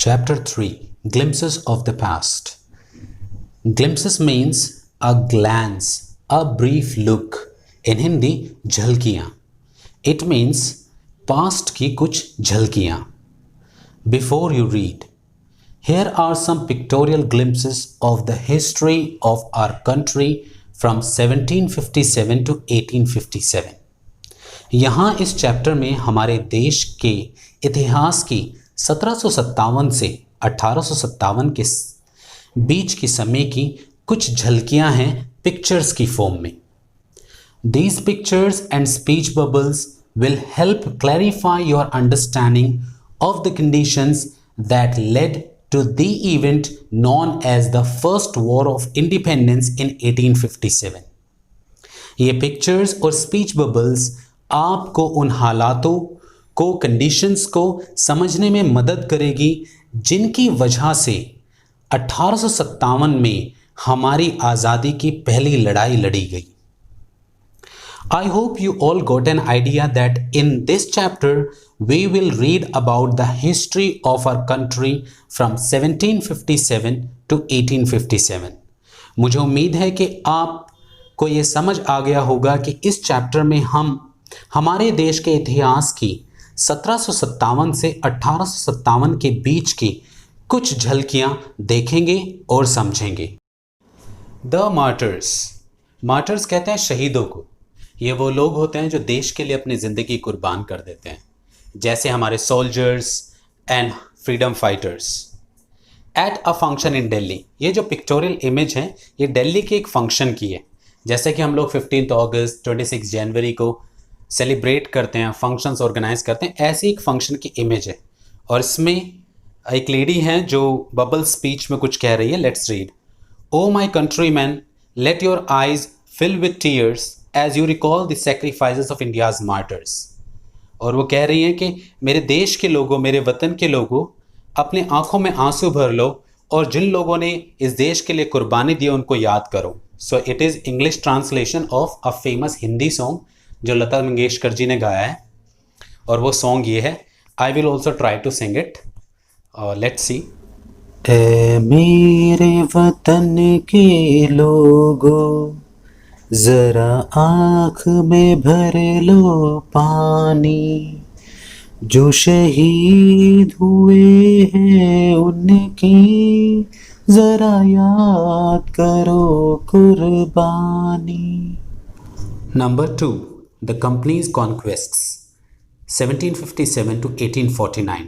Chapter 3 Glimpses of the Past. Glimpses means a glance, a brief look. In Hindi, झलकियाँ. It means past की कुछ झलकियाँ. Before you read, here are some pictorial glimpses of the history of our country from 1757 to 1857. यहाँ इस chapter में हमारे देश के इतिहास की 1757 से 1857 के बीच की समय की कुछ झलकियां हैं पिक्चर्स की फॉर्म में. These pictures and speech bubbles will help clarify your understanding of the conditions that led to the event known as the First War of Independence in 1857. ये पिक्चर्स और स्पीच बबल्स आपको उन हालातों को, conditions को समझने में मदद करेगी जिनकी वजह से 1857 में हमारी आज़ादी की पहली लड़ाई लड़ी गई. I hope you all got an idea that in this chapter we will read about the history of our country from 1757 to 1857. मुझे उम्मीद है कि आपको ये समझ आ गया होगा कि इस चैप्टर में हम हमारे देश के इतिहास की 1757 से 1857 के बीच की कुछ झलकियां देखेंगे और समझेंगे. द मार्टर्स कहते हैं शहीदों को. ये वो लोग होते हैं जो देश के लिए अपनी ज़िंदगी कुर्बान कर देते हैं, जैसे हमारे soldiers and freedom fighters. At a function in Delhi, ये जो पिक्टोरियल इमेज है ये दिल्ली के एक फंक्शन की है. जैसे कि हम लोग 15 अगस्त 26 जनवरी को सेलिब्रेट करते हैं, फंक्शंस ऑर्गेनाइज करते हैं, ऐसी एक फंक्शन की इमेज है. और इसमें एक लेडी है जो बबल स्पीच में कुछ कह रही है. Let's read. O my country man, let your eyes fill with tears as you recall the sacrifices of India's martyrs. और वो कह रही हैं कि मेरे देश के लोगों, मेरे वतन के लोगों, अपने आंखों में आंसू भर लो और जिन लोगों ने इस देश के लिए कुर्बानी दी उनको याद करो. So it is English translation of a famous Hindi song जो लता मंगेशकर जी ने गाया है. और वो सॉन्ग ये है. I will also try to sing it. Let's see. ऐ मेरे वतन के लोगों, जरा आँख में भर लो पानी, जो शहीद हुए हैं उनकी जरा याद करो कुर्बानी. Number 2. The company's conquests 1757 to 1849.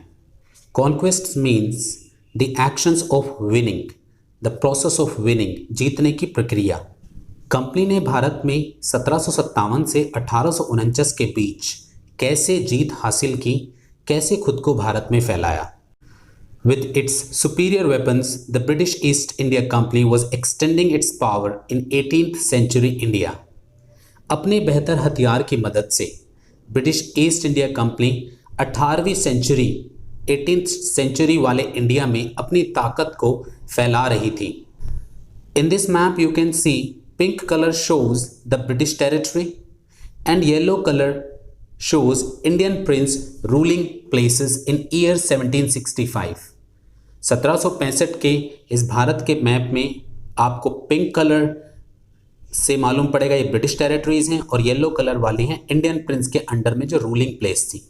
Conquests means the actions of winning, the process of winning, जीतने की प्रक्रिया. कंपनी ने भारत में 1757 से 1849 के बीच कैसे जीत हासिल की, कैसे खुद को भारत में फैलाया. With its superior weapons, the British East India Company was extending its power in 18th century India. अपने बेहतर हथियार की मदद से ब्रिटिश ईस्ट इंडिया कंपनी 18वीं सेंचुरी 18th सेंचुरी वाले इंडिया में अपनी ताकत को फैला रही थी. In this map you can see pink colour shows the British territory and yellow colour shows Indian prince ruling places in year 1765. 1765 के इस भारत के मैप में आपको पिंक कलर से मालूम पड़ेगा ये ब्रिटिश टेरिटरीज हैं और येलो कलर वाली हैं इंडियन प्रिंस के अंडर में जो रूलिंग प्लेस थी.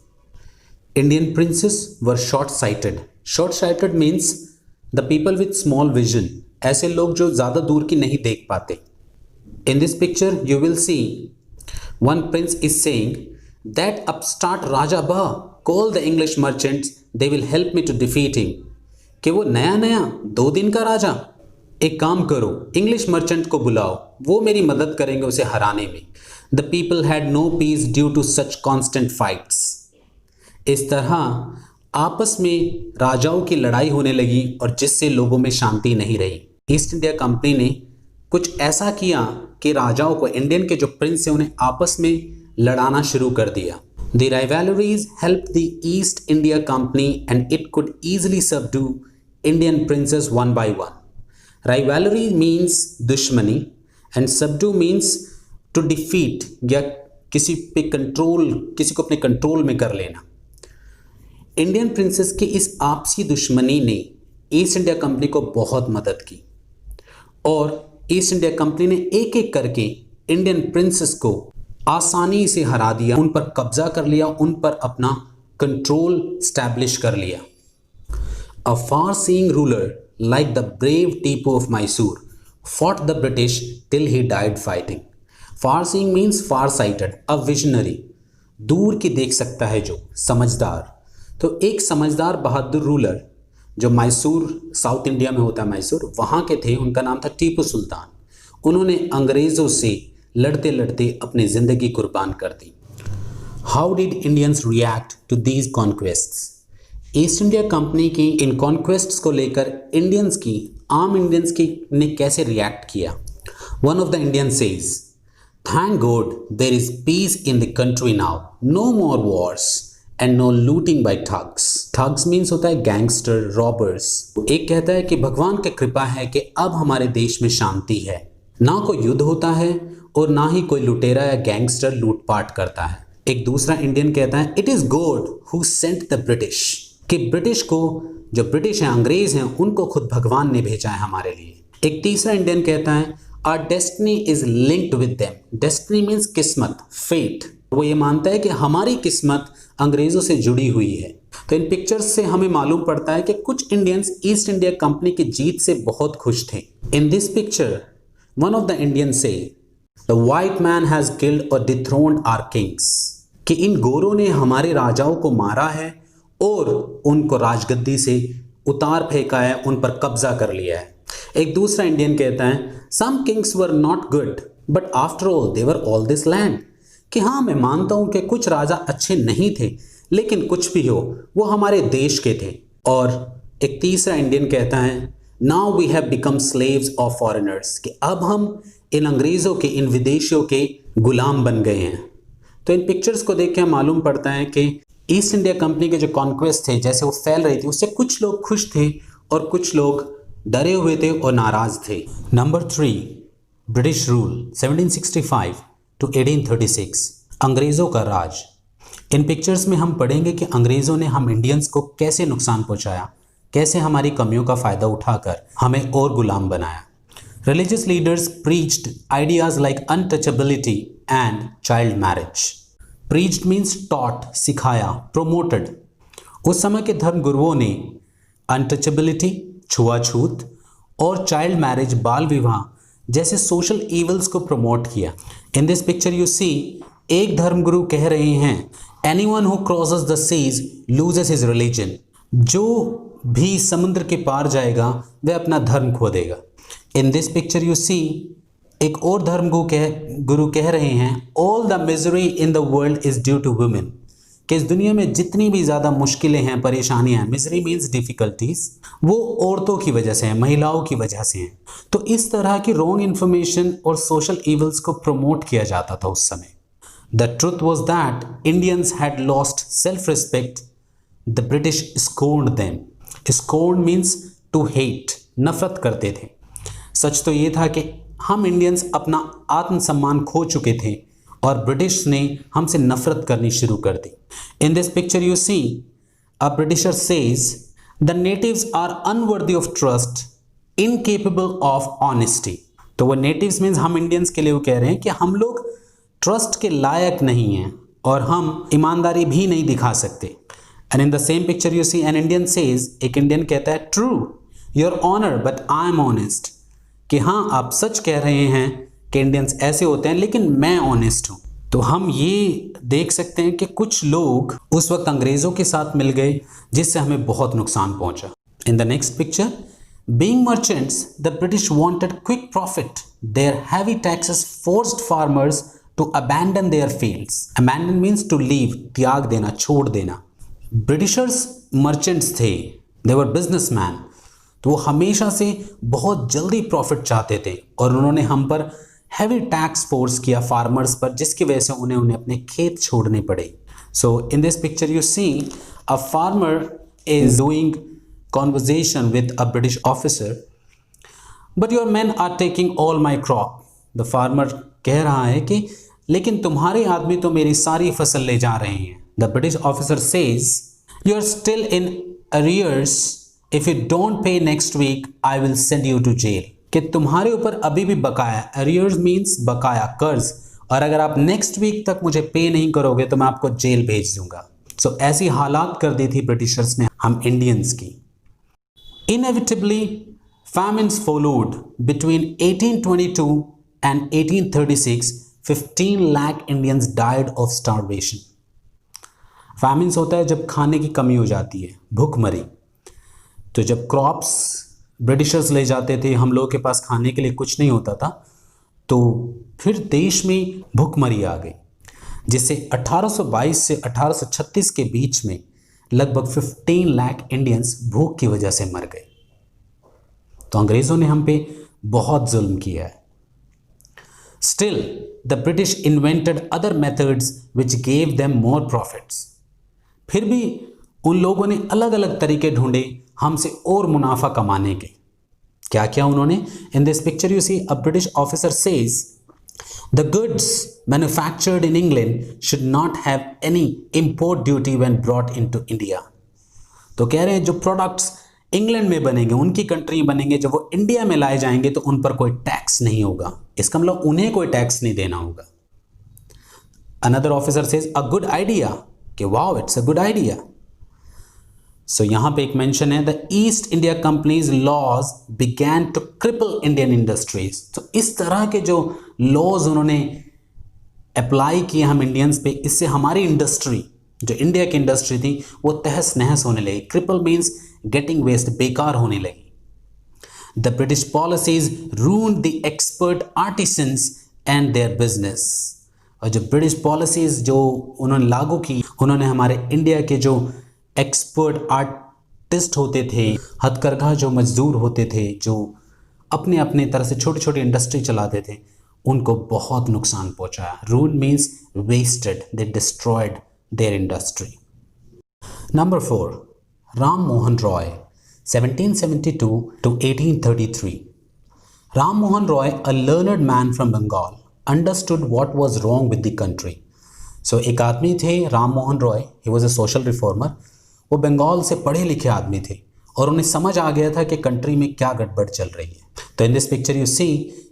Indian princes were short sighted. Short sighted means the people with small vision, ऐसे लोग जो ज़्यादा दूर की नहीं देख पाते. In this picture you will see one prince is saying that upstart raja बा call the English merchants they will help me to defeat him. कि वो नया 2 दिन का राजा, एक काम करो इंग्लिश मर्चेंट को बुलाओ, वो मेरी मदद करेंगे उसे हराने में. The people had no peace due to such constant fights. इस तरह आपस में राजाओं की लड़ाई होने लगी और जिससे लोगों में शांति नहीं रही. ईस्ट इंडिया कंपनी ने कुछ ऐसा किया कि राजाओं को, इंडियन के जो प्रिंस हैं, उन्हें आपस में लड़ाना शुरू कर दिया. The rivalries help the East India company and it could easily subdue Indian princess one by one. Rivalry means दुश्मनी and subdue means to defeat, या किसी पे कंट्रोल, किसी को अपने कंट्रोल में कर लेना. इंडियन प्रिंसेस की इस आपसी दुश्मनी ने ईस्ट इंडिया कंपनी को बहुत मदद की और ईस्ट इंडिया कंपनी ने एक एक करके इंडियन प्रिंसेस को आसानी से हरा दिया, उन पर कब्जा कर लिया, उन पर अपना कंट्रोल स्टैब्लिश कर लिया। A far-seeing ruler like the brave Tipu of Mysore fought the British till he died fighting. Far-seeing means far-sighted, a visionary. दूर की देख सकता है जो, समझदार। तो एक समझदार बहादुर रूलर जो मैसूर, साउथ इंडिया में होता है मैसूर, वहाँ के थे, उनका नाम था टीपू सुल्तान। उन्होंने अंग्रेज़ों से लड़ते लड़ते अपनी ज़िंदगी कुर्बान कर दी। How did Indians react to these conquests? East India Company की इन कॉन्क्वेस्ट्स को लेकर आम इंडियंस की ने कैसे रिएक्ट किया? One of the Indian says, thank God there is peace in the country now, no more wars and no looting by thugs. Thugs means होता है गैंगस्टर, रॉबर्स। एक कहता है कि भगवान की कृपा है कि अब हमारे देश में शांति है, ना कोई युद्ध होता है और ना ही कोई लुटेरा या गैंगस्टर लूटपाट करता है। एक दूसरा इंडियन कहता है it is God who sent the British, कि ब्रिटिश को, जो ब्रिटिश हैं, अंग्रेज हैं, उनको खुद भगवान ने भेजा है हमारे लिए। एक तीसरा इंडियन कहता है our destiny is linked with them. Destiny means किस्मत, फेट। वो ये मानता है कि हमारी किस्मत अंग्रेजों से जुड़ी हुई है। तो इन पिक्चर्स से हमें मालूम पड़ता है कि कुछ इंडियंस ईस्ट इंडिया कंपनी की जीत से बहुत खुश थे। In this picture one of the Indian says the white man has killed और डिथ्रोन्ड आवर किंग्स, कि इन गोरों ने हमारे राजाओं को मारा है और उनको राजगद्दी से उतार फेंका है, उन पर कब्जा कर लिया है। एक दूसरा इंडियन कहता है some kings were not good but after all they were all this land, कि हाँ मैं मानता हूं कि कुछ राजा अच्छे नहीं थे, लेकिन कुछ भी हो वो हमारे देश के थे। और एक तीसरा इंडियन कहता है now we have become slaves of foreigners, कि अब हम इन अंग्रेज़ों के, इन विदेशियों के गुलाम बन गए हैं। तो इन पिक्चर्स को देख के मालूम पड़ता है कि ईस्ट इंडिया कंपनी के जो कॉन्क्वेस्ट थे, जैसे वो फैल रही थी, उससे कुछ लोग खुश थे और कुछ लोग डरे हुए थे और नाराज थे। नंबर 3, ब्रिटिश रूल 1765 to 1836, अंग्रेज़ों का राज। इन पिक्चर्स में हम पढ़ेंगे कि अंग्रेज़ों ने हम इंडियंस को कैसे नुकसान पहुंचाया, कैसे हमारी कमियों का फ़ायदा उठाकर हमें और गुलाम बनाया। Religious leaders preached ideas like untouchability and child marriage. Preached means taught, सिखाया, प्रोमोटेड। उस समय के धर्म गुरुओं ने अनटचेबिलिटी, छुआछूत और चाइल्ड मैरिज, बाल विवाह जैसे सोशल इवल्स को प्रमोट किया। In this picture you see, एक धर्मगुरु कह रहे हैं anyone who crosses the seas loses his religion, जो भी समुद्र के पार जाएगा वह अपना धर्म खो देगा। In this picture you see, एक और धर्म गुरु कह रहे हैं all the misery in the world is due to women, कि इस दुनिया में जितनी भी ज़्यादा मुश्किलें हैं, परेशानियां हैं, मिजरी मीन्स डिफ़िकल्टीज, वो औरतों की वजह से हैं, महिलाओं की वजह से हैं। तो इस तरह की रॉन्ग इन्फॉर्मेशन और सोशल इवल्स को प्रमोट किया जाता था उस समय। The truth was that Indians had lost self respect, the British scorned them. Scorn means to hate, नफरत करते थे। सच तो ये था कि हम इंडियंस अपना आत्मसम्मान खो चुके थे और ब्रिटिश ने हमसे नफरत करनी शुरू कर दी। In this picture you see a Britisher says the natives are unworthy of trust, incapable of honesty. तो वो नेटिव्स मीन्स हम इंडियंस के लिए वो कह रहे हैं कि हम लोग ट्रस्ट के लायक नहीं हैं और हम ईमानदारी भी नहीं दिखा सकते। And in the same picture you see an Indian says, एक इंडियन कहता है true your honour but I am honest, कि हाँ आप सच कह रहे हैं कि इंडियंस ऐसे होते हैं लेकिन मैं ऑनेस्ट हूँ। तो हम ये देख सकते हैं कि कुछ लोग उस वक्त अंग्रेज़ों के साथ मिल गए जिससे हमें बहुत नुकसान पहुंचा। In the next picture, being merchants the British wanted quick profit, their heavy taxes forced farmers to abandon their fields. Abandon means to leave, त्याग देना, छोड़ देना। ब्रिटिशर्स मर्चेंट्स थे, दे वर बिजनेसमैन, तो वो हमेशा से बहुत जल्दी प्रॉफिट चाहते थे और उन्होंने हम पर हैवी टैक्स फोर्स किया फार्मर्स पर, जिसकी वजह से उन्हें अपने खेत छोड़ने पड़े। So in this picture you see a farmer is doing conversation with a British officer, but your man are taking all my crop. The farmer कह रहा है कि लेकिन तुम्हारे आदमी तो मेरी सारी फसल ले जा रहे हैं। The British officer says You are still in arrears. If you don't pay next week, I will send you to jail. कि तुम्हारे ऊपर अभी भी बकाया, arrears means बकाया, कर्ज, और अगर आप नेक्स्ट वीक तक मुझे पे नहीं करोगे तो मैं आपको जेल भेज दूंगा। सो ऐसी हालात कर दी थी ब्रिटिशर्स ने हम इंडियंस की। Inevitably, famines followed. Between 1822 and 1836, 15 lakh Indians died of starvation. Famines होता है जब खाने की कमी हो जाती है, भूखमरी। तो जब क्रॉप्स ब्रिटिशर्स ले जाते थे, हम लोगों के पास खाने के लिए कुछ नहीं होता था, तो फिर देश में भूखमरी आ गई, जिससे 1822 से 1836 के बीच में लगभग 15 लाख इंडियंस भूख की वजह से मर गए। तो अंग्रेज़ों ने हम पे बहुत जुल्म किया है। Still the British invented other methods which gave them more profits. फिर भी उन लोगों ने अलग अलग तरीके ढूंढे हमसे और मुनाफा कमाने के। क्या क्या उन्होंने? In this picture you see a British officer says the goods manufactured in England should not have any import duty when brought into India. तो कह रहे हैं जो प्रोडक्ट्स इंग्लैंड में बनेंगे, उनकी कंट्री में बनेंगे, जब वो इंडिया में लाए जाएंगे तो उन पर कोई टैक्स नहीं होगा। इसका मतलब उन्हें कोई टैक्स नहीं देना होगा। Another officer says a good idea, कि wow it's a good idea. So यहां पे एक मेंशन है the East India Company's laws began to cripple Indian industries. तो इस तरह के जो लॉज उन्होंने अप्लाई किए हम इंडियंस पे, इससे हमारी इंडस्ट्री, जो इंडिया की इंडस्ट्री थी, वो तहस नहस होने लगी। क्रिपल मीन्स गेटिंग वेस्ट, बेकार होने लगी। The British policies ruined the expert artisans and their business. और जो ब्रिटिश पॉलिसीज़ जो उन्होंने लागू की, उन्होंने हमारे इंडिया के जो एक्सपर्ट आर्टिस्ट होते थे, हथकरघा जो मजदूर होते थे, जो अपने अपने तरह से छोटी छोटी इंडस्ट्री चलाते थे, उनको बहुत नुकसान पहुंचाया। Rule means wasted, they destroyed their industry. Number 4, Ram Mohan Roy 1772 to 1833। Ram Mohan Roy, a learned man from Bengal, understood what was wrong with the country. So एक आदमी थे Ram Mohan Roy, he was a social reformer। वो बंगाल से पढ़े लिखे आदमी थे और उन्हें समझ आ गया था कि कंट्री में क्या गड़बड़ चल रही है। तो in this picture you see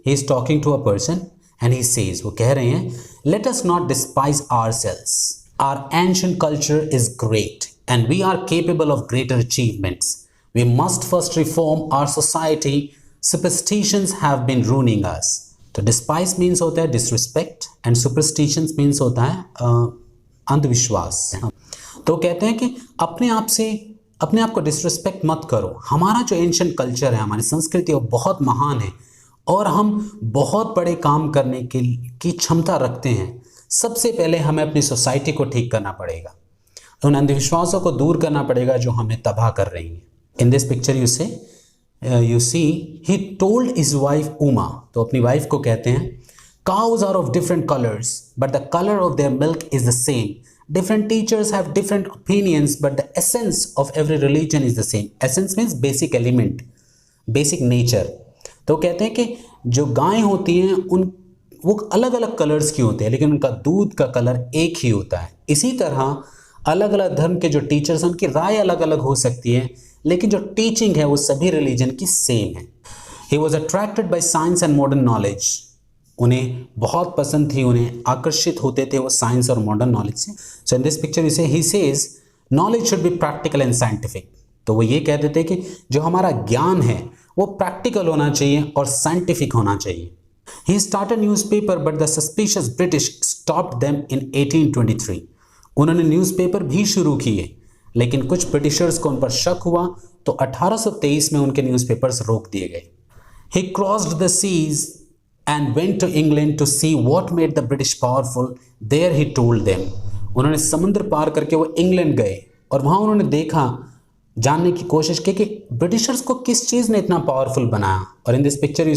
he is talking to a person and he says, वो कह रहे हैं, let us not despise ourselves, our ancient culture is great and we are capable of greater achievements. We must first reform our society, superstitions have been ruining us. तो despise means होता है disrespect and superstitions means होता है अंधविश्वास। तो कहते हैं कि अपने आप को डिसरिस्पेक्ट मत करो। हमारा जो एंशिएंट कल्चर है, हमारी संस्कृति, वो बहुत महान है और हम बहुत बड़े काम करने की क्षमता रखते हैं। सबसे पहले हमें अपनी सोसाइटी को ठीक करना पड़ेगा, उन अंधविश्वासों को दूर करना पड़ेगा जो हमें तबाह कर रही हैं। In this picture you see he told his wife Uma, तो अपनी वाइफ को कहते हैं, cows are of different colors but the color of their milk is the same. Different teachers have different opinions but the essence of every religion is the same. Essence means basic element, basic nature. तो कहते हैं कि जो गायें होती हैं वो अलग अलग कलर्स की होती है लेकिन उनका दूध का कलर एक ही होता है। इसी तरह अलग अलग धर्म के जो टीचर्स हैं उनकी राय अलग अलग हो सकती है लेकिन जो टीचिंग है वो सभी रिलीजन की सेम है। He was attracted by science and modern knowledge. उन्हें बहुत पसंद थी, उन्हें आकर्षित होते थे वो साइंस और मॉडर्न नॉलेज से। So in this picture he says knowledge should be practical and scientific. तो वो ये कहते थे कि जो हमारा ज्ञान है वो प्रैक्टिकल होना चाहिए और साइंटिफिक होना चाहिए। He started newspaper but the suspicious British stopped them in 1823। उन्होंने न्यूज़पेपर भी शुरू किए लेकिन कुछ ब्रिटिशर्स को उन पर शक हुआ तो 1823 में उनके न्यूज़पेपर्स रोक दिए गए। He crossed the seas and went to England to see what made the British powerful. There he told them. उन्होंने समुद्र पार करके वो इंग्लैंड गए और वहाँ उन्होंने देखा, जानने की कोशिश की कि ब्रिटिशर्स को किस चीज़ ने इतना पावरफुल बनाया। और इन this picture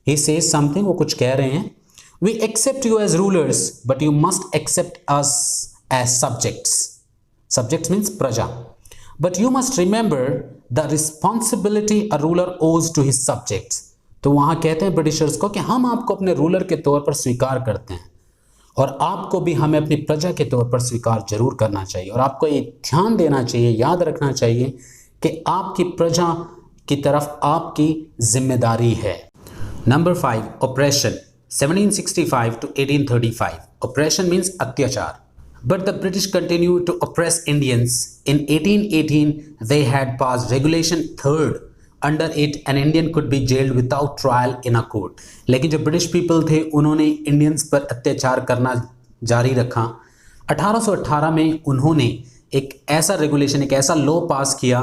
he says something, वो कुछ कह रहे हैं, we accept you as rulers but you must accept us as subjects. Subjects means प्रजा. But you must remember the responsibility a ruler owes to his subjects. तो वहाँ कहते हैं ब्रिटिशर्स को कि हम आपको अपने रूलर के तौर पर स्वीकार करते हैं और आपको भी हमें अपनी प्रजा के तौर पर स्वीकार जरूर करना चाहिए। और आपको ये ध्यान देना चाहिए, याद रखना चाहिए कि आपकी प्रजा की तरफ आपकी जिम्मेदारी है। Number 5, operation 1765 to 1835. Oppression means अत्याचार। But the British continued to oppress Indians. In 1818, they had passed Regulation 3rd. Under it, an Indian could be jailed without trial in a court. लेकिन जो ब्रिटिश पीपल थे उन्होंने Indians पर अत्याचार करना जारी रखा। 1818 में उन्होंने एक ऐसा रेगुलेशन, एक ऐसा लॉ पास किया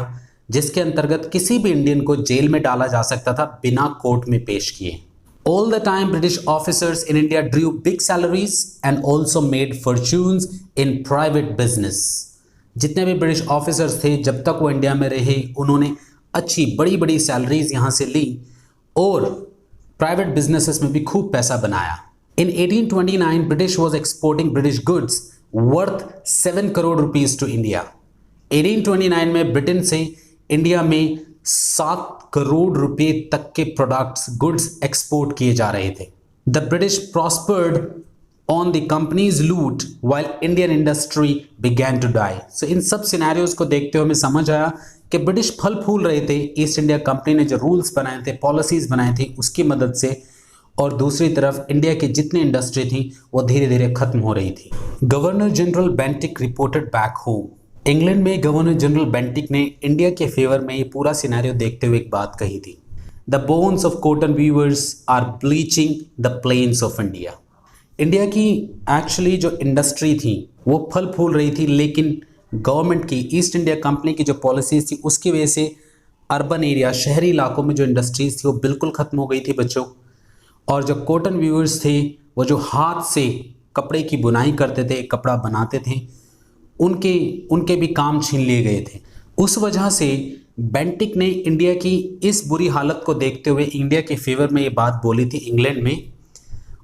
जिसके अंतर्गत किसी भी इंडियन को जेल में डाला जा सकता था बिना कोर्ट में पेश किए। All the time, British officers in India drew big salaries and also made fortunes in private business. जितने भी ब्रिटिश ऑफिसर्स थे जब तक वो इंडिया में रहे उन्होंने अच्छी बड़ी बड़ी सैलरीज यहाँ से ली और प्राइवेट बिजनेसेस में भी खूब पैसा बनाया। In 1829, British was exporting British goods worth 7 crore rupees to India. 1829 में ब्रिटेन से इंडिया में 7 करोड़ रुपए तक के प्रोडक्ट्स, गुड्स एक्सपोर्ट किए जा रहे थे। The British prospered on the company's loot while Indian industry began to die. So इन सब सिनेरियोज को देखते हुए हमें समझ आया कि ब्रिटिश फल फूल रहे थे ईस्ट इंडिया कंपनी ने जो रूल्स बनाए थे, पॉलिसीज बनाए थे उसकी मदद से, और दूसरी तरफ इंडिया की जितनी इंडस्ट्री थी वो धीरे धीरे खत्म हो रही थी। Governor general Bentinck reported back home. England में गवर्नर जनरल बेंटिक ने इंडिया के फेवर में ये पूरा सिनेरियो देखते हुए एक बात कही थी। The bones of cotton weavers are bleaching the plains of India. India की एक्चुअली जो इंडस्ट्री थी वो फल फूल रही थी, लेकिन गवर्नमेंट की, ईस्ट इंडिया कंपनी की जो पॉलिसीज थी उसकी वजह से अर्बन एरिया, शहरी इलाकों में जो इंडस्ट्रीज थी वो बिल्कुल ख़त्म हो गई थी बच्चों। और जो कॉटन वीवर्स थे वो जो हाथ से कपड़े की बुनाई करते थे, कपड़ा बनाते थे, उनके भी काम छीन लिए गए थे। उस वजह से बेंटिक ने इंडिया की इस बुरी हालत को देखते हुए इंडिया के फेवर में ये बात बोली थी इंग्लैंड में।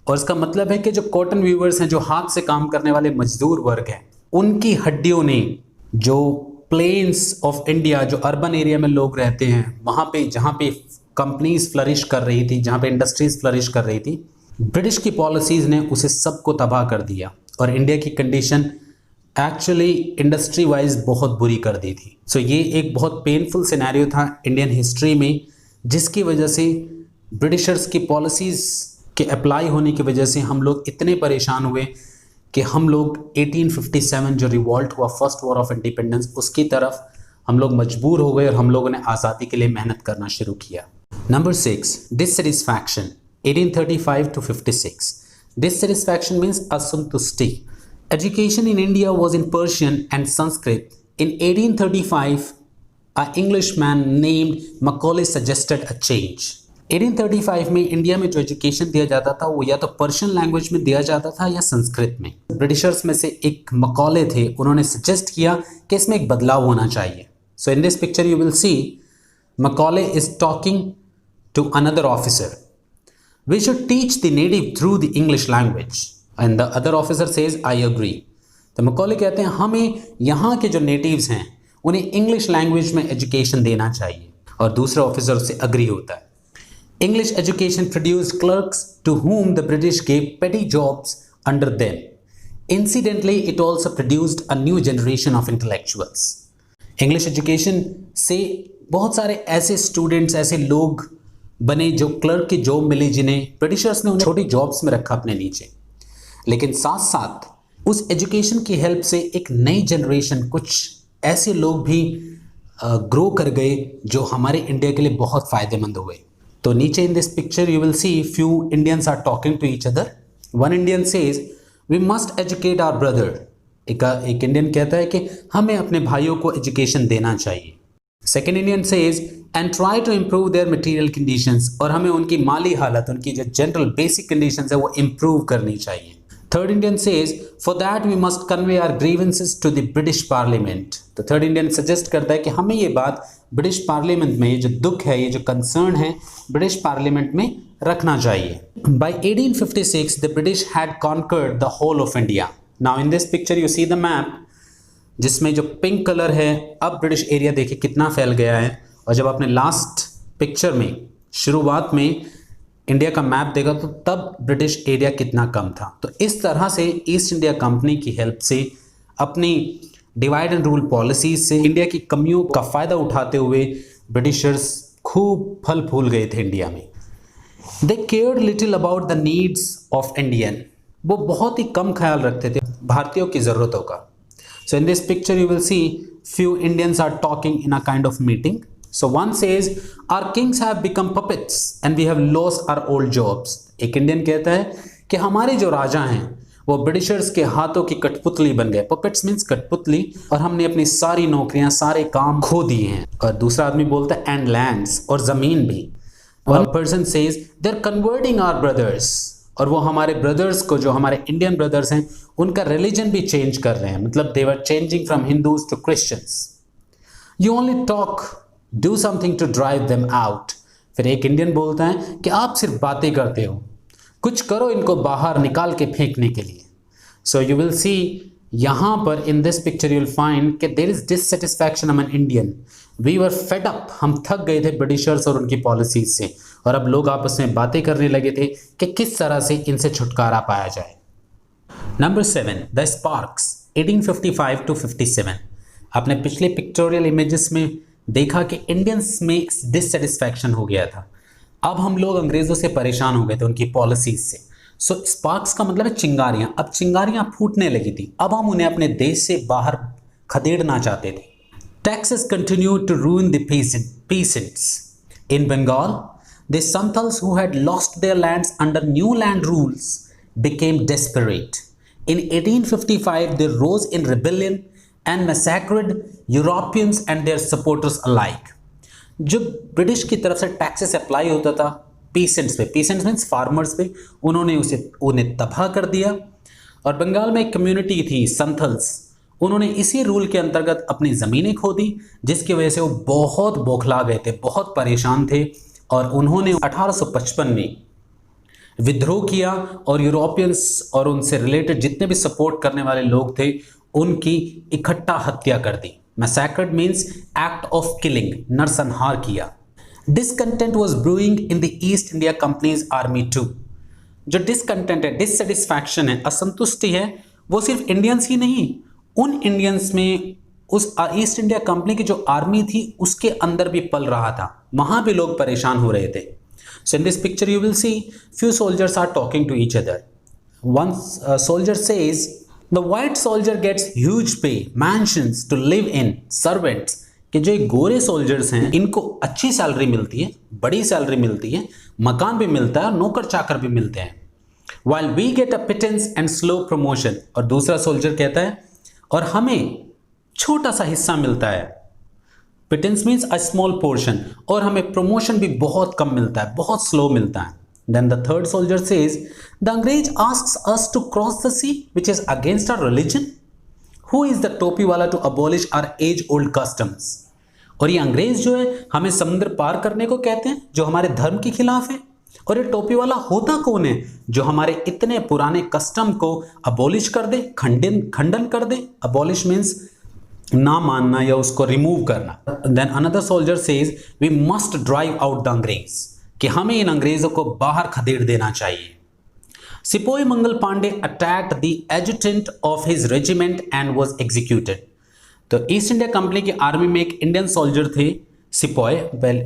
और इसका मतलब है कि जो कॉटन वीवर्स हैं, जो हाथ से काम करने वाले मजदूर वर्ग हैं, उनकी हड्डियों ने जो प्लेन्स ऑफ इंडिया, जो अर्बन एरिया में लोग रहते हैं, वहाँ पे जहाँ पे कंपनीज फ्लरिश कर रही थी, जहाँ पे इंडस्ट्रीज फ्लरिश कर रही थी, ब्रिटिश की पॉलिसीज़ ने उसे सबको तबाह कर दिया और इंडिया की कंडीशन एक्चुअली इंडस्ट्री वाइज बहुत बुरी कर दी थी। सो ये एक बहुत पेनफुल सिनेरियो था इंडियन हिस्ट्री में, जिसकी वजह से ब्रिटिशर्स की पॉलिसीज़ के अप्लाई होने की वजह से हम लोग इतने परेशान हुए कि हम लोग 1857 जो रिवॉल्ट हुआ, फर्स्ट वॉर ऑफ इंडिपेंडेंस, उसकी तरफ हम लोग मजबूर हो गए और हम लोगों ने आज़ादी के लिए मेहनत करना शुरू किया। Number 6, dissatisfaction 1835 to 56. Dissatisfaction means asumtusti. Education in India was in Persian and Sanskrit. In 1835, an Englishman named Macaulay suggested a change. 1835 में इंडिया में जो एजुकेशन दिया जाता था वो या तो पर्शियन लैंग्वेज में दिया जाता था या संस्कृत में। ब्रिटिशर्स में से एक मकॉले थे, उन्होंने सजेस्ट किया कि इसमें एक बदलाव होना चाहिए। So in this picture you will see Macaulay is talking to another officer. We should teach the native through the English language. And the other officer says, I agree. तो मकॉले कहते हैं हमें यहाँ के जो नेटिव्स हैं उन्हें इंग्लिश लैंग्वेज में एजुकेशन देना चाहिए, और दूसरा ऑफिसर से अग्री होता है। English education produced clerks to whom the British gave petty jobs under them. Incidentally, it also produced a new generation of intellectuals. English education से बहुत सारे ऐसे स्टूडेंट्स, ऐसे लोग बने जो क्लर्क की जॉब मिली, जिन्हें ब्रिटिशर्स ने उन्हें छोटी जॉब्स में रखा अपने नीचे। लेकिन साथ साथ उस एजुकेशन की हेल्प से एक नई जनरेशन, कुछ ऐसे लोग भी ग्रो कर गए जो हमारे इंडिया के लिए बहुत फ़ायदेमंद हुए। तो नीचे in this picture you will see few Indians are talking to each other. One Indian says we must educate our brother. एक इंडियन कहता है कि हमें अपने भाइयों को एजुकेशन देना चाहिए। Second Indian says and try to improve their material conditions, और हमें उनकी माली हालत, उनकी जो जनरल बेसिक कंडीशंस है वो इम्प्रूव करनी चाहिए। Third Indian says for that we must convey our grievances to the British parliament. तो थर्ड इंडियन सजेस्ट करता है कि हमें ये बात ब्रिटिश पार्लियामेंट में, ये जो दुख है, ये जो कंसर्न है, ब्रिटिश पार्लियामेंट में रखना चाहिए। By 1856 the British had conquered the whole of India. Now in this picture you see the map, जिसमें जो पिंक कलर है, अब ब्रिटिश एरिया देखिए कितना फैल गया है। और जब आपने लास्ट पिक्चर में शुरुआत में इंडिया का मैप देखा तो तब ब्रिटिश एरिया कितना कम था। तो इस तरह से ईस्ट इंडिया कंपनी की हेल्प से, अपनी डिवाइड एंड रूल पॉलिसीज से इंडिया की कमियों का फ़ायदा उठाते हुए ब्रिटिशर्स खूब फल फूल गए थे इंडिया में। They cared little about the needs of Indian, वो बहुत ही कम ख्याल रखते थे भारतीयों की ज़रूरतों का। So in this picture you will see few Indians are talking in a kind of meeting. So one says, our kings have become puppets and we have lost our old jobs. एक Indian कहता है कि हमारे जो राजा हैं वो Britishers के हाथों की कठपुतली बन गए। puppets means कठपुतली, और हमने अपनी सारी नौकरियां, सारे काम खो दिए हैं। और दूसरा आदमी बोलता है and lands, और ज़मीन भी। One person says, they're converting our brothers, और वो हमारे ब्रदर्स को, जो हमारे इंडियन ब्रदर्स हैं, उनका रिलीजन भी चेंज कर रहे हैं। मतलब they were changing from Hindus to Christians. You only talk, do something to drive them out. फिर एक इंडियन बोलता है कि आप सिर्फ बातें करते हो, कुछ करो इनको बाहर निकाल के फेंकने के लिए। सो यू विल सी यहाँ पर in this picture you will find कि there is dissatisfaction among Indian. We were fed up, हम थक गए थे ब्रिटिशर्स और उनकी पॉलिसीज से, और अब लोग आपस में बातें करने लगे थे कि किस तरह से इनसे छुटकारा पाया जाए। Number 7, the sparks, 1855 to 57। आपने पिछले पिक्टोरियल इमेजेस में देखा कि इंडियंस में डिससेटिस्फैक्शन हो गया था। अब हम लोग अंग्रेज़ों से परेशान हो गए थे उनकी पॉलिसीज से। सो स्पार्क्स का मतलब है चिंगारियाँ। अब चिंगारियाँ फूटने लगी थी, अब हम उन्हें अपने देश से बाहर खदेड़ना चाहते थे। Taxes continued to ruin the peasants. In Bengal, the Santals who had lost their lands under new land rules became desperate. In 1855, they rose in rebellion and massacred Europeans and their supporters alike. जब British की तरफ से taxes apply होता था peasants पे, peasants means farmers पे, उन्होंने उन्हें तबाह कर दिया। और बंगाल में एक कम्युनिटी थी संथल्स, उन्होंने इसी रूल के अंतर्गत अपनी ज़मीनें खो दी, जिसकी वजह से वो बहुत बौखला गए थे, बहुत परेशान थे, और उन्होंने 1855 में विद्रोह किया और यूरोपियंस और उनसे रिलेटेड जितने भी सपोर्ट करने वाले लोग थे उनकी इकट्ठा हत्या कर दी। Massacred means act of killing, नरसंहार किया। Discontent was brewing in the East India company's army too. जो डिसकंटेंट है, डिससेटिस्फैक्शन है, असंतुष्टि है, वो सिर्फ इंडियंस ही नहीं, उन इंडियंस में उस ईस्ट इंडिया कंपनी की जो आर्मी थी उसके अंदर भी पल रहा था, वहां भी लोग परेशान हो रहे थे। So in this picture you will see few soldiers are talking to each other. One soldier says the white soldier gets huge pay, mansions to live in, servants, कि जो गोरे सोल्जर्स हैं इनको अच्छी सैलरी मिलती है, बड़ी सैलरी मिलती है, मकान भी मिलता है, नौकर चाकर भी मिलते हैं। While we get a pittance and slow promotion, और दूसरा सोल्जर कहता है और हमें छोटा सा हिस्सा मिलता है, pittance means a small portion, और हमें प्रमोशन भी बहुत कम मिलता है, बहुत स्लो मिलता है। Then the third soldier says the Angrez asks us to cross the sea which is against our religion, who is the topi wala to abolish our age old customs. और ये अंग्रेज जो है हमें समुद्र पार करने को कहते हैं, जो हमारे धर्म के खिलाफ है, और ये टोपी वाला होता कौन है, जो हमारे इतने पुराने कस्टम को अबॉलिश कर दे, खंडन कर दे। अबॉलिश मीन्स ना मानना या उसको रिमूव करना। Then another soldier says we must drive out the अंग्रेज, कि हमें इन अंग्रेजों को बाहर खदेड़ देना चाहिए। Sepoy Mangal Pandey attacked the adjutant of his regiment and was executed. तो ईस्ट इंडिया कंपनी की आर्मी में एक इंडियन सोल्जर थे सिपोही,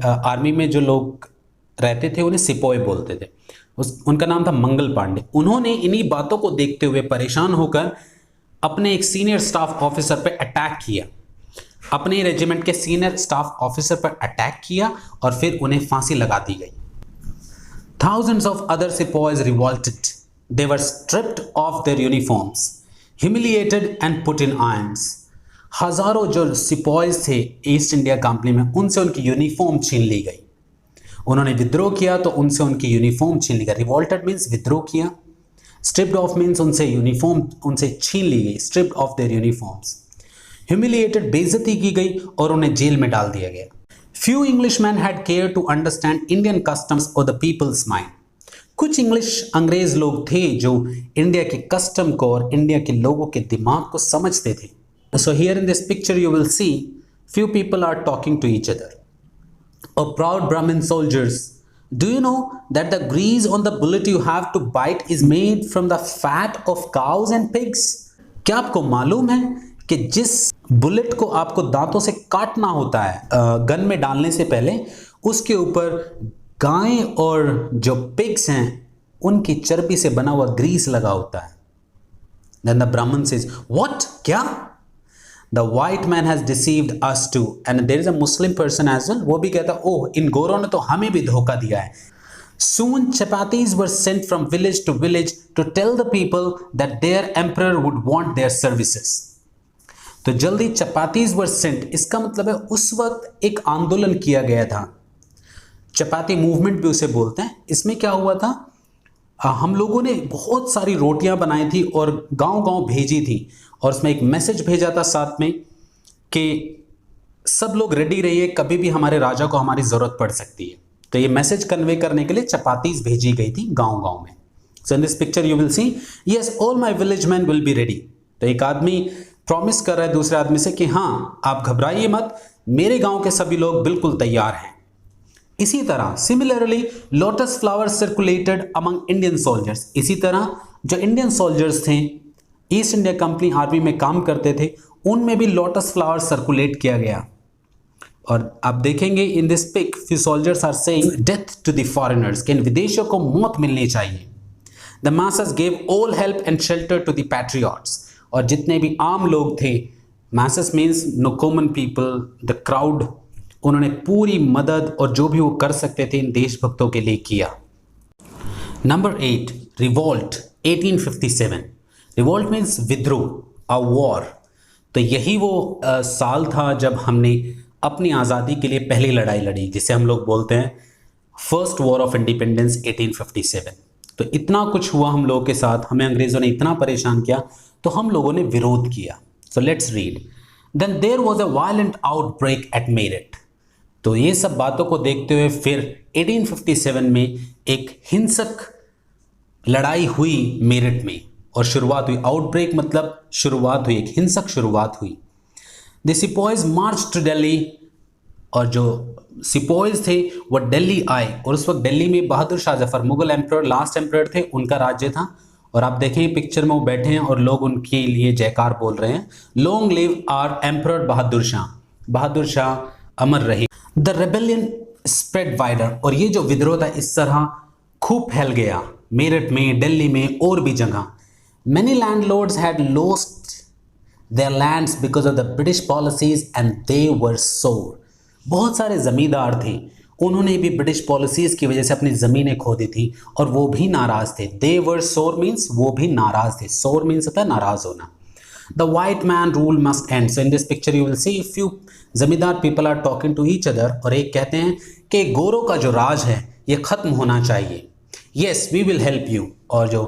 आर्मी में जो लोग रहते थे उन्हें सिपोही बोलते थे, उनका नाम था मंगल पांडे। उन्होंने इन्हीं बातों को देखते हुए परेशान होकर अपने एक सीनियर स्टाफ ऑफिसर पर अटैक किया, अपने रेजिमेंट के सीनियर स्टाफ ऑफिसर पर अटैक किया और फिर उन्हें फांसी लगा दी गई। Thousands of other sepoys revolted. They were stripped of their uniforms, humiliated and put in irons. हजारों जो सिपॉयज थे ईस्ट इंडिया कंपनी में, उनसे उनकी यूनिफॉर्म छीन ली गई। उन्होंने विद्रोह किया तो उनसे उनकी यूनिफॉर्म छीन ली गई। रिवॉल्टेड मीन्स विद्रोह किया, स्ट्रिप्ड ऑफ मीन्स उनसे यूनिफॉर्म उनसे छीन ली गई, stripped off their uniforms. Humiliated, बेइज्जती की गई और उन्हें जेल में डाल दिया गया। Few Englishmen had cared to understand Indian customs or the people's mind. कुछ अंग्रेज लोग थे जो इंडिया के कस्टम को और इंडिया के लोगों के दिमाग को समझते थे। So here in this picture you will see few people are talking to each other. A proud Brahmin soldiers Do you know that the grease on the bullet you have to bite is made from the fat of cows and pigs? क्या आपको मालूम है कि जिस bullet को आपको दांतों से काटना होता है गन में डालने से पहले, उसके ऊपर गाय और जो पिग्स हैं उनकी चर्बी से बना हुआ ग्रीस लगा होता है. Then the Brahman says, what? क्या? The white man has deceived us too. And there is a Muslim person as well. वो भी कहता है, ओह, इन गोरों ने तो हमें भी धोखा दिया है. Soon chapatis were sent from village to village to tell the people that their emperor would want their services. तो जल्दी चपातीज वर सेंट, इसका मतलब है उस वक्त एक आंदोलन किया गया था. चपाती मूवमेंट भी उसे बोलते हैं. इसमें क्या हुआ था, हम लोगों ने बहुत सारी रोटियां बनाई थी और गांव-गांव भेजी थी, और उसमें एक मैसेज भेजा था साथ में कि सब लोग रेडी रहिए, कभी भी हमारे राजा को हमारी ज़रूरत पड़ सकती है. तो ये मैसेज कन्वे करने के लिए चपातीज भेजी गई थी गांव-गांव में. So in this picture you will see, yes all my village man will be ready. तो एक आदमी प्रॉमिस कर रहा है दूसरे आदमी से कि हाँ, आप घबराइए मत, मेरे गांव के सभी लोग बिल्कुल तैयार हैं. इसी तरह similarly lotus flowers circulated among Indian soldiers. इसी तरह जो इंडियन सोल्जर्स थे, ईस्ट इंडिया कंपनी आर्मी में काम करते थे, उनमें भी लोटस फ्लावर सर्कुलेट किया गया. और आप देखेंगे in this pic, few soldiers are saying death to the foreigners, कि विदेशियों को मौत मिलनी चाहिए. The masses gave all help and shelter to the patriots. और जितने भी आम लोग थे, masses means no common people, the crowd, उन्होंने पूरी मदद और जो भी वो कर सकते थे इन देशभक्तों के लिए किया. Number 8, revolt 1857. रिवोल्ट मीन्स विद्रोह, अ वॉर. तो यही वो साल था जब हमने अपनी आज़ादी के लिए पहली लड़ाई लड़ी, जिसे हम लोग बोलते हैं फर्स्ट वॉर ऑफ इंडिपेंडेंस 1857. तो इतना कुछ हुआ हम लोगों के साथ, हमें अंग्रेज़ों ने इतना परेशान किया, तो हम लोगों ने विरोध किया. So let's read. Then there was a violent outbreak at Meerut. तो ये सब बातों को देखते हुए फिर 1857 में एक हिंसक लड़ाई हुई मेरठ में, और शुरुआत हुई. आउटब्रेक मतलब शुरुआत हुई, एक हिंसक शुरुआत हुई. The sepoys March two Delhi. और जो सिपॉयज थे वो दिल्ली आए, और उस वक्त दिल्ली में Bahadur Shah Zafar, Mughal emperor, last emperor थे, उनका राज्य था. और आप देखें पिक्चर में वो बैठे हैं और लोग उनके लिए जयकार बोल रहे हैं, long live our emperor Bahadur Shah, Bahadur Shah अमर रहे. The rebellion spread wider. और ये जो विद्रोह था इस तरह खूब फैल गया मेरठ में, दिल्ली में और भी जगह. Many landlords had lost their lands because of the British policies and they were sore. बहुत सारे ज़मींदार थे, उन्होंने भी ब्रिटिश पॉलिसीज़ की वजह से अपनी ज़मीनें खो दी थी, और वो भी नाराज़ थे. They were sore means वो भी नाराज़ थे. Sore means होता है नाराज़ होना. The white man rule must end. So in this picture you will see few ज़मींदार people are talking to each other, और एक कहते हैं कि गोरों का जो राज है ये ख़त्म होना चाहिए. Yes, we will help you. और जो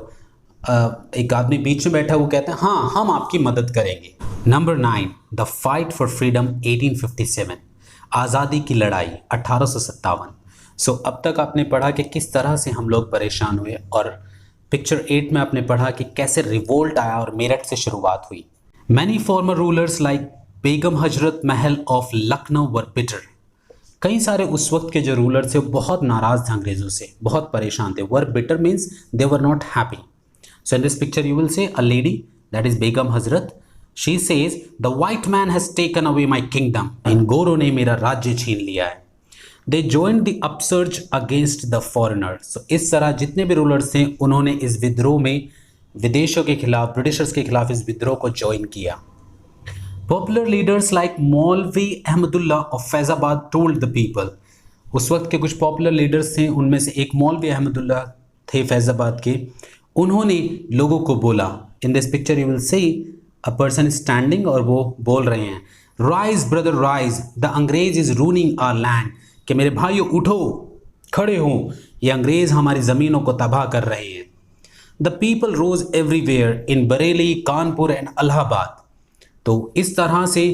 एक आदमी बीच में बैठा वो कहता है हाँ, हम आपकी मदद करेंगे. Number 9, the fight for freedom 1857. आज़ादी की लड़ाई 1857. सो अब तक आपने पढ़ा कि किस तरह से हम लोग परेशान हुए, और पिक्चर 8 में आपने पढ़ा कि कैसे रिवोल्ट आया और मेरठ से शुरुआत हुई. Many farmer rulers like Begum Hazrat Mahal of Lucknow were bitter. कई सारे उस वक्त के जो रूलर थे वो बहुत नाराज़ थे अंग्रेज़ों से, बहुत परेशान थे. Were bitter means they were not happy. So in this picture you will see a lady, that is Begum Hazrat. She says the white man has taken away my kingdom. इन गोरों ने मेरा राज्य छीन लिया है. They joined the upsurge against the foreigners. So इस तरह जितने भी रूलर्स थे उन्होंने इस विद्रोह में विदेशों के खिलाफ, ब्रिटिशर्स के खिलाफ इस विद्रोह को ज्वाइन किया. Popular leaders like मौलवी Ahmadullah of Faizabad told the people. उस वक्त के कुछ पॉपुलर लीडर्स थे, उनमें से एक मौलवी अहमदुल्ला थे फैज़ाबाद के. उन्होंने लोगों को बोला. इन this picture you will see a person standing, और वो बोल रहे हैं राइज ब्रदर राइज, द अंग्रेज इज रूलिंग आवर लैंड. कि मेरे भाइयों उठो, खड़े हो, ये अंग्रेज हमारी ज़मीनों को तबाह कर रहे हैं. The people rose everywhere in Bareilly, Kanpur and Allahabad. तो इस तरह से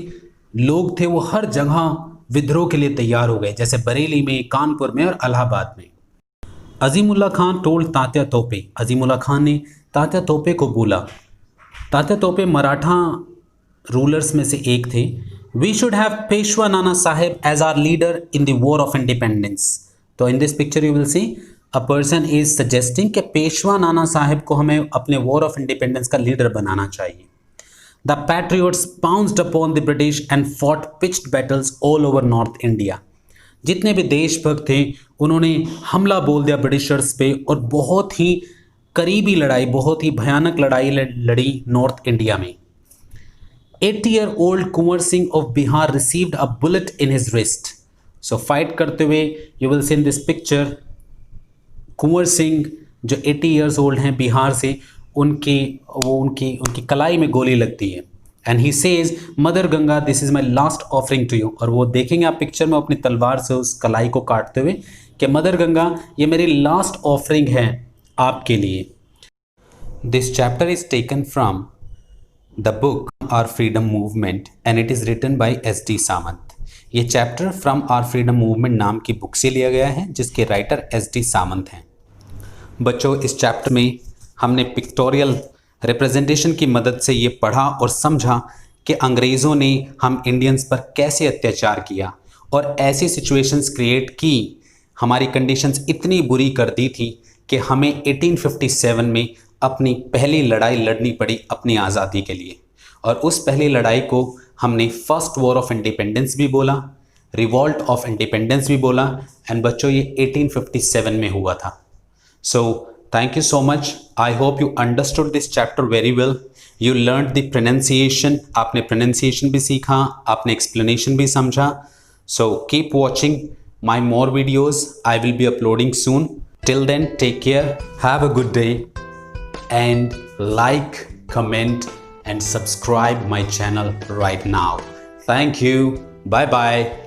लोग थे वो हर जगह विद्रोह के लिए तैयार हो गए, जैसे बरेली में, कानपुर में और इलाहाबाद में. अजीमुल्ला खान टोल्ड तात्या तोपे. अजीमुल्ला खान ने तात्या तोपे को बोला. तात्या तोपे मराठा रूलर्स में से एक थे. We should have Peshwa Nana Sahib as our leader in the war of independence. तो in this picture you will see a person is suggesting कि पेशवा नाना साहिब को हमें अपने वॉर ऑफ इंडिपेंडेंस का लीडर बनाना चाहिए। The patriots pounced upon the British and fought pitched battles all over North India. जितने भी देशभक्त थे उन्होंने हमला बोल दिया ब्रिटिशर्स पे और बहुत ही करीबी लड़ाई, बहुत ही भयानक लड़ाई लड़ी नॉर्थ इंडिया में। 80-year-old Kunwar Singh of Bihar received a bullet in his wrist. So fight करते हुए you will see in this picture Kunwar Singh जो 80 years old हैं बिहार से, उनकी कलाई में गोली लगती है। And he says mother Ganga this is my last offering to you. और वो देखेंगे आप पिक्चर में अपनी तलवार से उस कलाई को काटते हुए कि मदर गंगा ये मेरी लास्ट ऑफरिंग है आपके लिए। This chapter is taken from the book our freedom movement and it is written by SD Samant. ये chapter from our freedom movement नाम की बुक से लिया गया है जिसके राइटर SD सामंत हैं। बच्चों, इस चैप्टर में हमने पिक्टोरियल रिप्रेजेंटेशन की मदद से ये पढ़ा और समझा कि अंग्रेज़ों ने हम इंडियंस पर कैसे अत्याचार किया और ऐसी सिचुएशंस क्रिएट की, हमारी कंडीशंस इतनी बुरी कर दी थी कि हमें 1857 में अपनी पहली लड़ाई लड़नी पड़ी अपनी आज़ादी के लिए। और उस पहली लड़ाई को हमने फर्स्ट वॉर ऑफ इंडिपेंडेंस भी बोला, रिवॉल्ट ऑफ इंडिपेंडेंस भी बोला। एंड बच्चों ये 1857 में हुआ था। So thank you so much. I hope you understood this chapter very well. You learned the pronunciation. आपने pronunciation भी सीखा, आपने explanation भी समझा। So keep watching my more videos. I will be uploading soon. Till then, take care. Have a good day. And like, comment, and subscribe my channel right now. Thank you. Bye bye.